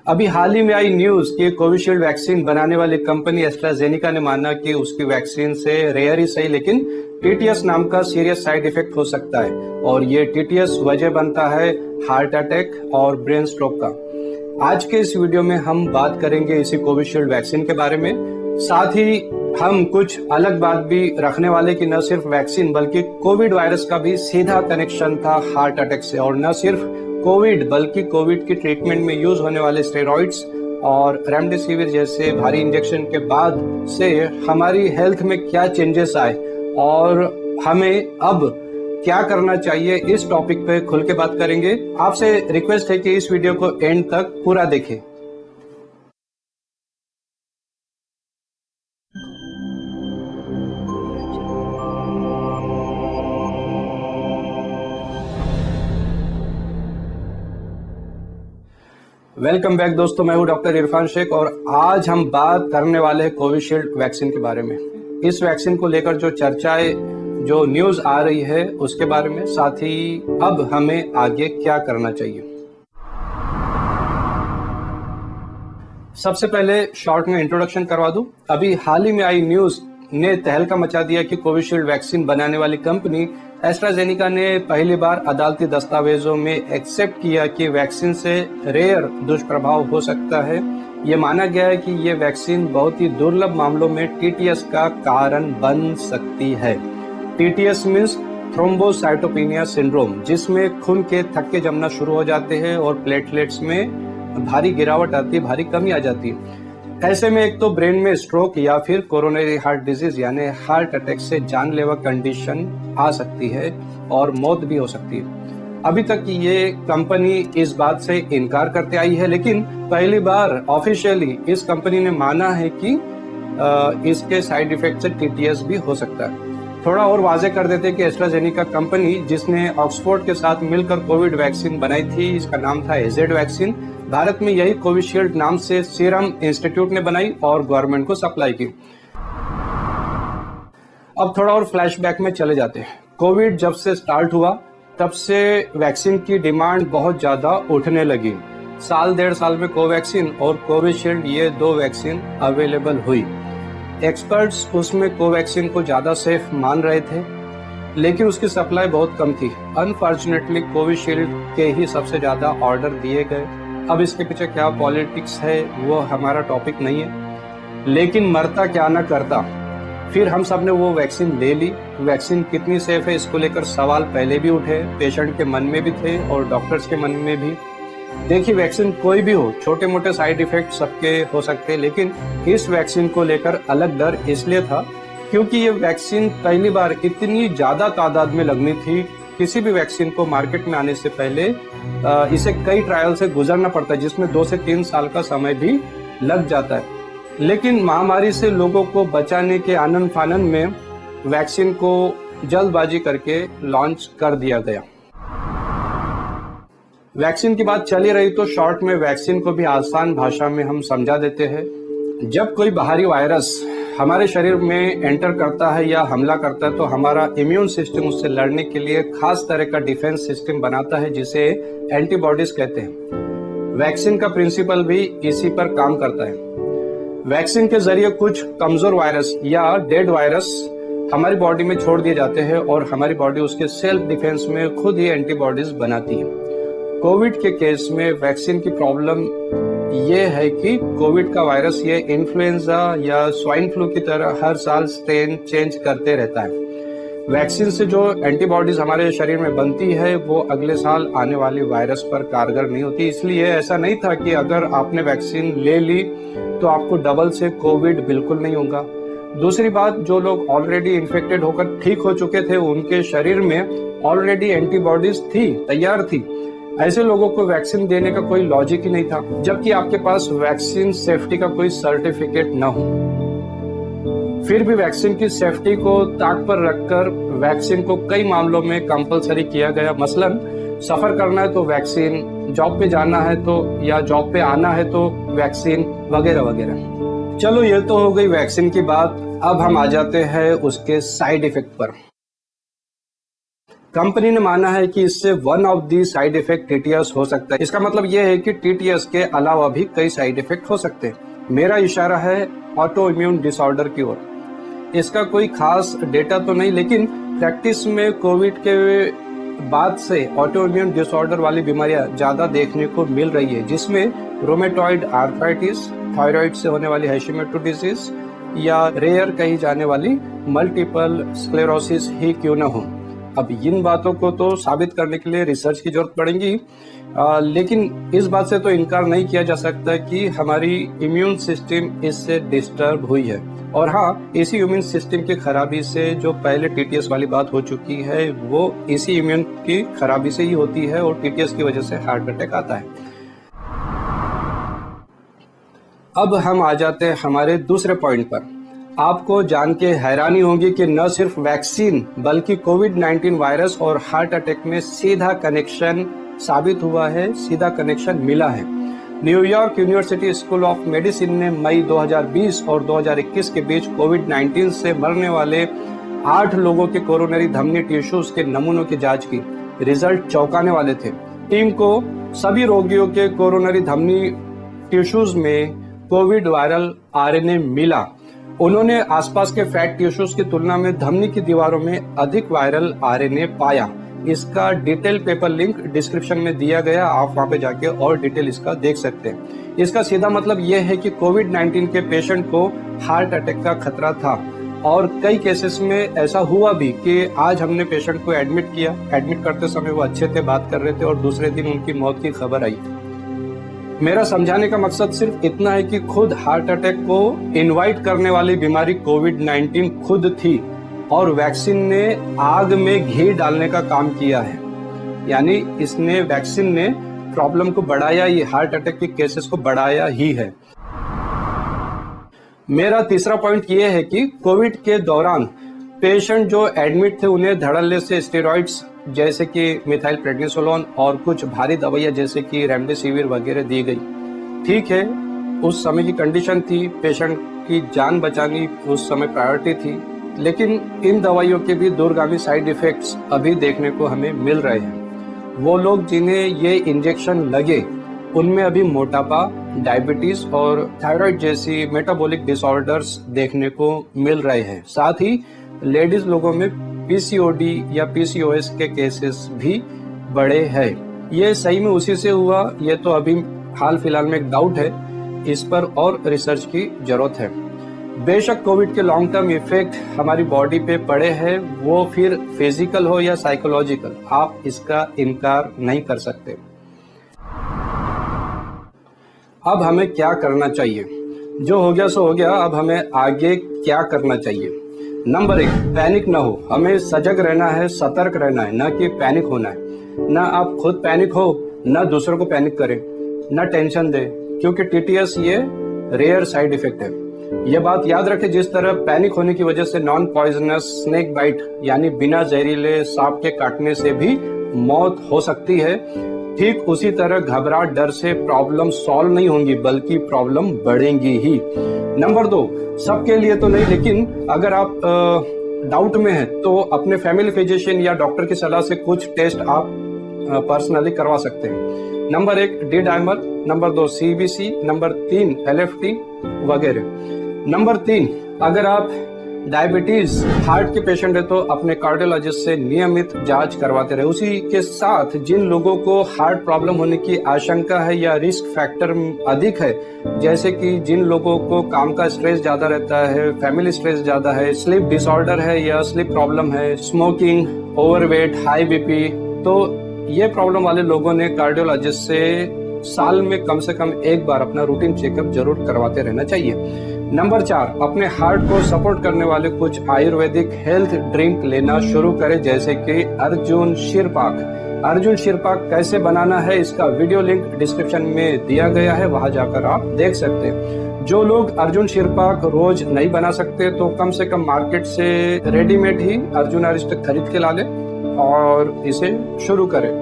अभी हाल ही में आई न्यूज कि कोविशील्ड वैक्सीन बनाने वाली कंपनी एस्ट्राजेनिका ने माना कि उसकी वैक्सीन से रेयर ही सही लेकिन टीटीएस नाम का सीरियस साइड इफेक्ट हो सकता है और ये टीटीएस वजह बनता है हार्ट अटैक और ब्रेन स्ट्रोक का। आज के इस वीडियो में हम बात करेंगे इसी कोविशील्ड वैक्सीन के बारे में। साथ ही हम कुछ अलग बात भी रखने वाले कि न सिर्फ वैक्सीन बल्कि कोविड वायरस का भी सीधा कनेक्शन था हार्ट अटैक से, और न सिर्फ कोविड बल्कि कोविड की ट्रीटमेंट में यूज होने वाले स्टेरॉइड्स और रेमडेसिविर जैसे भारी इंजेक्शन के बाद से हमारी हेल्थ में क्या चेंजेस आए और हमें अब क्या करना चाहिए, इस टॉपिक पे खुल के बात करेंगे। आपसे रिक्वेस्ट है कि इस वीडियो को एंड तक पूरा देखें। वेलकम बैक दोस्तों, मैं हूं डॉक्टर इरफान शेख और आज हम बात करने वाले हैं कोविशील्ड वैक्सीन के बारे में। इस वैक्सीन को लेकर जो चर्चाएं, जो न्यूज आ रही है उसके बारे में, साथ ही अब हमें आगे क्या करना चाहिए। सबसे पहले शॉर्ट में इंट्रोडक्शन करवा दूं। अभी हाल ही में आई न्यूज ने तहलका मचा दिया कि कोविशील्ड वैक्सीन बनाने वाली कंपनी एस्ट्राजेनिका ने पहली बार अदालती दस्तावेजों में एक्सेप्ट किया कि वैक्सीन से रेयर दुष्प्रभाव हो सकता है। ये माना गया है कि ये वैक्सीन बहुत ही दुर्लभ मामलों में टीटीएस का कारण बन सकती है। टीटीएस मीन्स थ्रोम्बोसाइटोपेनिया सिंड्रोम, जिसमें खून के थक्के जमना शुरू हो जाते हैं और प्लेटलेट्स में भारी गिरावट आती है, भारी कमी आ जाती है। ऐसे में एक तो ब्रेन में स्ट्रोक या फिर कोरोनरी हार्ट डिजीज यानी हार्ट अटैक से जानलेवा कंडीशन आ सकती है और मौत भी हो सकती है। अभी तक ये कंपनी इस बात से इनकार करते आई है, लेकिन पहली बार ऑफिशियली इस कंपनी ने माना है कि इसके साइड इफेक्ट से टीटीएस भी हो सकता है। थोड़ा और वाजे कर देते कि एस्ट्राजेनिका कंपनी, जिसने ऑक्सफोर्ड के साथ मिलकर कोविड वैक्सीन बनाई थी, इसका नाम था एजेड वैक्सीन, भारत में यही कोविशील्ड नाम से सीरम इंस्टीट्यूट ने बनाई और गवर्नमेंट को सप्लाई की। अब थोड़ा और फ्लैशबैक में चले जाते हैं। कोविड जब से स्टार्ट हुआ तब से वैक्सीन की डिमांड बहुत ज्यादा उठने लगी। साल डेढ़ साल में कोवैक्सीन और कोविशील्ड, ये दो वैक्सीन अवेलेबल हुई। एक्सपर्ट्स उसमें कोवैक्सीन को ज्यादा सेफ मान रहे थे, लेकिन उसकी सप्लाई बहुत कम थी। अनफॉर्चुनेटली कोविशील्ड के ही सबसे ज्यादा ऑर्डर दिए गए। अब इसके पीछे क्या पॉलिटिक्स है वो हमारा टॉपिक नहीं है, लेकिन मरता क्या ना करता। फिर हम सब ने वो वैक्सीन ले ली। वैक्सीन कितनी सेफ है इसको लेकर सवाल पहले भी उठे, पेशेंट के मन में भी थे और डॉक्टर्स के मन में भी। देखिए, वैक्सीन कोई भी हो, छोटे मोटे साइड इफेक्ट सबके हो सकते हैं, लेकिन इस वैक्सीन को लेकर अलग डर इसलिए था क्योंकि ये वैक्सीन पहली बार इतनी ज्यादा तादाद में लगनी थी। किसी भी वैक्सीन को मार्केट में आने से पहले इसे कई ट्रायल से गुजरना पड़ता है, जिसमें 2 से 3 साल का समय भी लग जाता है। लेकिन महामारी से लोगों को बचाने के आनन फानन में वैक्सीन को जल्दबाजी करके लॉन्च कर दिया गया। वैक्सीन की बात चली रही तो शॉर्ट में वैक्सीन को भी आसान भाषा में हम समझा देते हैं। जब कोई बाहरी वायरस हमारे शरीर में एंटर करता है या हमला करता है तो हमारा इम्यून सिस्टम उससे लड़ने के लिए खास तरह का डिफेंस सिस्टम बनाता है, जिसे एंटीबॉडीज कहते हैं। वैक्सीन का प्रिंसिपल भी इसी पर काम करता है। वैक्सीन के जरिए कुछ कमजोर वायरस या डेड वायरस हमारी बॉडी में छोड़ दिए जाते हैं और हमारी बॉडी उसके सेल्फ डिफेंस में खुद ही एंटीबॉडीज बनाती है। कोविड के केस में वैक्सीन की प्रॉब्लम ये है कि कोविड का वायरस ये इन्फ्लुएंजा या स्वाइन फ्लू की तरह हर साल स्ट्रेन चेंज करते रहता है। वैक्सीन से जो एंटीबॉडीज हमारे शरीर में बनती है वो अगले साल आने वाली वायरस पर कारगर नहीं होती। इसलिए ऐसा नहीं था कि अगर आपने वैक्सीन ले ली तो आपको डबल से कोविड बिल्कुल नहीं होगा। दूसरी बात, जो लोग ऑलरेडी इन्फेक्टेड होकर ठीक हो चुके थे उनके शरीर में ऑलरेडी एंटीबॉडीज थी, तैयार थी। ऐसे लोगों को वैक्सीन देने का कोई लॉजिक ही नहीं था, जबकि आपके पास वैक्सीन सेफ्टी का कोई सर्टिफिकेट न हो। फिर भी वैक्सीन की सेफ्टी को ताक पर रखकर वैक्सीन को कई मामलों में कंपलसरी किया गया। मसलन सफर करना है तो वैक्सीन, जॉब पे जाना है तो या जॉब पे आना है तो वैक्सीन, वगैरह वगैरह। चलो, ये तो हो गई वैक्सीन की बात। अब हम आ जाते हैं उसके साइड इफेक्ट पर। कंपनी ने माना है कि इससे one of the side effect TTS हो सकता है। इसका मतलब यह है कि टीटीएस के अलावा भी कई साइड इफेक्ट हो सकते हैं। मेरा इशारा है ऑटो इम्यून डिसऑर्डर की ओर। इसका कोई खास डेटा तो नहीं, लेकिन प्रैक्टिस में कोविड के बाद से ऑटो इम्यून डिसऑर्डर वाली बीमारियां ज्यादा देखने को मिल रही है, जिसमें रोमेटॉइड आर्थराइटिस, थायराइड से होने वाली हैशिमोटो डिजीज या रेयर कही जाने वाली मल्टीपल स्क्लेरोसिस ही क्यों न हो। अब इन बातों को तो साबित करने के लिए रिसर्च की जरूरत पड़ेगी, लेकिन इस बात से तो इनकार नहीं किया जा सकता कि हमारी इम्यून सिस्टम इससे डिस्टर्ब हुई है। और हाँ, इसी इम्यून सिस्टम की खराबी से जो पहले टीटीएस वाली बात हो चुकी है, वो इसी इम्यून की खराबी से ही होती है और टीटीएस की वजह से हार्ट अटैक आता है। अब हम आ जाते हैं हमारे दूसरे पॉइंट पर। आपको जान के हैरानी होगी कि न सिर्फ वैक्सीन बल्कि कोविड-19 वायरस और हार्ट अटैक में सीधा कनेक्शन साबित हुआ है, सीधा कनेक्शन मिला है। New York university school of medicine ने मई 2020 और 2021 के बीच कोविड-19 से मरने वाले 8 लोगों के कोरोनरी धमनी टिश्यूज के नमूनों की जांच की। रिजल्ट चौंकाने वाले थे। टीम को सभी रोगियों के कोरोनरी धमनी टिश्यूज में कोविड वायरल आरएनए मिला। उन्होंने आसपास के फैट टिश्यूज की तुलना में धमनी की दीवारों में अधिक वायरल आरएनए पाया। इसका डिटेल पेपर लिंक डिस्क्रिप्शन में दिया गया, आप वहां पे जाके और डिटेल इसका देख सकते हैं। इसका सीधा मतलब यह है कि कोविड-19 के पेशेंट को हार्ट अटैक का खतरा था और कई केसेस में ऐसा हुआ भी कि आज हमने पेशेंट को एडमिट किया। एडमिट करते समय वो अच्छे थे, बात कर रहे थे और दूसरे दिन उनकी मौत की खबर आई। मेरा समझाने का मकसद सिर्फ इतना है कि खुद हार्ट अटैक को इनवाइट करने वाली बीमारी कोविड-19 खुद थी और वैक्सीन ने आग में घी डालने का काम किया है। यानी वैक्सीन ने प्रॉब्लम को बढ़ाया, ये हार्ट अटैक के केसेस को बढ़ाया ही है। मेरा तीसरा पॉइंट ये है कि कोविड के दौरान पेशेंट जो एडमिट थे उन्हें धड़ल्ले से स्टेरॉइड्स जैसे कि मिथाइल प्रेडनिसोलोन और कुछ भारी दवाइयां जैसे कि रेमडेसिविर वगैरह दी गई। ठीक है, उस समय की कंडीशन थी, पेशेंट की जान बचानी उस समय प्रायोरिटी थी, लेकिन इन दवाइयों के भी दूरगामी साइड इफेक्ट्स अभी देखने को हमें मिल रहे हैं। वो लोग जिन्हें ये इंजेक्शन लगे उनमें अभी मोटापा, डायबिटीज और थायराइड जैसी मेटाबॉलिक डिसऑर्डर्स देखने को मिल रहे हैं। साथ ही लेडीज लोगों में पीसीओडी या पीसीओएस के केसेस भी बढ़े हैं। ये सही में उसी से हुआ, ये तो अभी हाल फिलहाल में एक डाउट है, इस पर और रिसर्च की जरूरत है। बेशक कोविड के लॉन्ग टर्म इफेक्ट हमारी बॉडी पे पड़े हैं, वो फिर फिजिकल हो या साइकोलॉजिकल, आप इसका इनकार नहीं कर सकते। अब हमें क्या करना चाहिए? जो हो गया सो हो गया, अब हमें आगे क्या करना चाहिए? नंबर 1, पैनिक ना हो। हमें सजग रहना है, सतर्क रहना है, न कि पैनिक होना है। ना आप खुद पैनिक हो, ना दूसरों को पैनिक करें, ना टेंशन दे, क्योंकि टीटीएस ये रेयर साइड इफेक्ट है। ये बात याद रखें, जिस तरह पैनिक होने की वजह से नॉन पॉइजनस स्नेक बाइट यानी बिना जहरीले सांप के काटने से भी मौत हो सकती है, ठीक उसी तरह घबराहट, डर से प्रॉब्लम सॉल्व नहीं होंगी बल्कि प्रॉब्लम बढ़ेंगी ही। नंबर 2, सबके लिए तो नहीं, लेकिन अगर आप डाउट में हैं तो अपने फैमिली फिजिशियन या डॉक्टर की सलाह से कुछ टेस्ट आप पर्सनली करवा सकते हैं। Number 1 D dimer, number 2 CBC, number 3 LFT वगैरह। नंबर 3, अगर आप डायबिटीज हार्ट के पेशेंट है तो अपने कार्डियोलॉजिस्ट से नियमित जांच करवाते रहे। उसी के साथ जिन लोगों को हार्ट प्रॉब्लम होने की आशंका है या रिस्क फैक्टर अधिक है, जैसे कि जिन लोगों को काम का स्ट्रेस ज्यादा रहता है, फैमिली स्ट्रेस ज्यादा है, स्लीप डिसऑर्डर है या स्लीप प्रॉब्लम है, स्मोकिंग, ओवरवेट, हाई बीपी, तो ये प्रॉब्लम वाले लोगों ने कार्डियोलॉजिस्ट से साल में कम से कम एक बार अपना रूटीन चेकअप जरूर करवाते रहना चाहिए। नंबर 4, अपने हार्ट को सपोर्ट करने वाले कुछ आयुर्वेदिक हेल्थ ड्रिंक लेना शुरू करें, जैसे कि अर्जुन शिरपाक। अर्जुन शिरपाक कैसे बनाना है, इसका वीडियो लिंक डिस्क्रिप्शन में दिया गया है, वहां जाकर आप देख सकते हैं। जो लोग अर्जुन शिरपाक रोज नहीं बना सकते तो कम से कम मार्केट से रेडीमेड ही अर्जुन अरिष्ट खरीद के ला ले और इसे शुरू करें।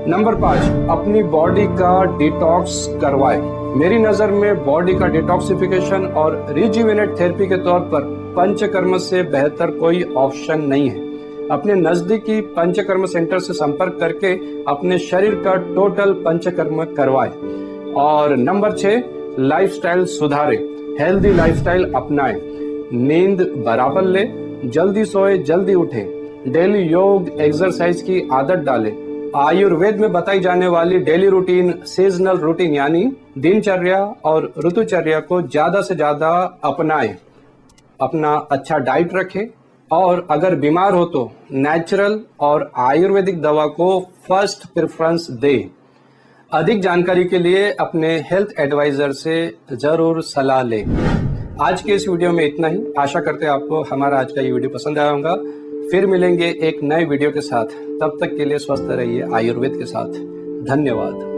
नंबर 5, अपनी बॉडी का डिटॉक्स करवाएं। मेरी नजर में बॉडी का डिटॉक्सिफिकेशन और रिजुवेनेट थेरेपी के तौर पर पंचकर्म से बेहतर कोई ऑप्शन नहीं है। अपने नजदीकी पंचकर्म सेंटर से संपर्क करके अपने शरीर का टोटल पंचकर्म करवाएं। और नंबर 6, लाइफस्टाइल सुधारें, हेल्दी लाइफस्टाइल अपनाएं, नींद बराबर ले, जल्दी सोए जल्दी उठें, डेली योग एक्सरसाइज की आदत डालें। आयुर्वेद में बताई जाने वाली डेली रूटीन, सीजनल रूटीन यानी दिनचर्या और ऋतुचर्या को ज्यादा से ज्यादा अपनाएं। अपना अच्छा डाइट रखें और अगर बीमार हो तो नेचुरल और आयुर्वेदिक दवा को फर्स्ट प्रेफरेंस दें। अधिक जानकारी के लिए अपने हेल्थ एडवाइजर से जरूर सलाह लें। आज के इस वीडियो में इतना ही। आशा करते हैं आपको हमारा आज का ये वीडियो पसंद आया होगा। फिर मिलेंगे एक नए वीडियो के साथ। तब तक के लिए स्वस्थ रहिए आयुर्वेद के साथ। धन्यवाद।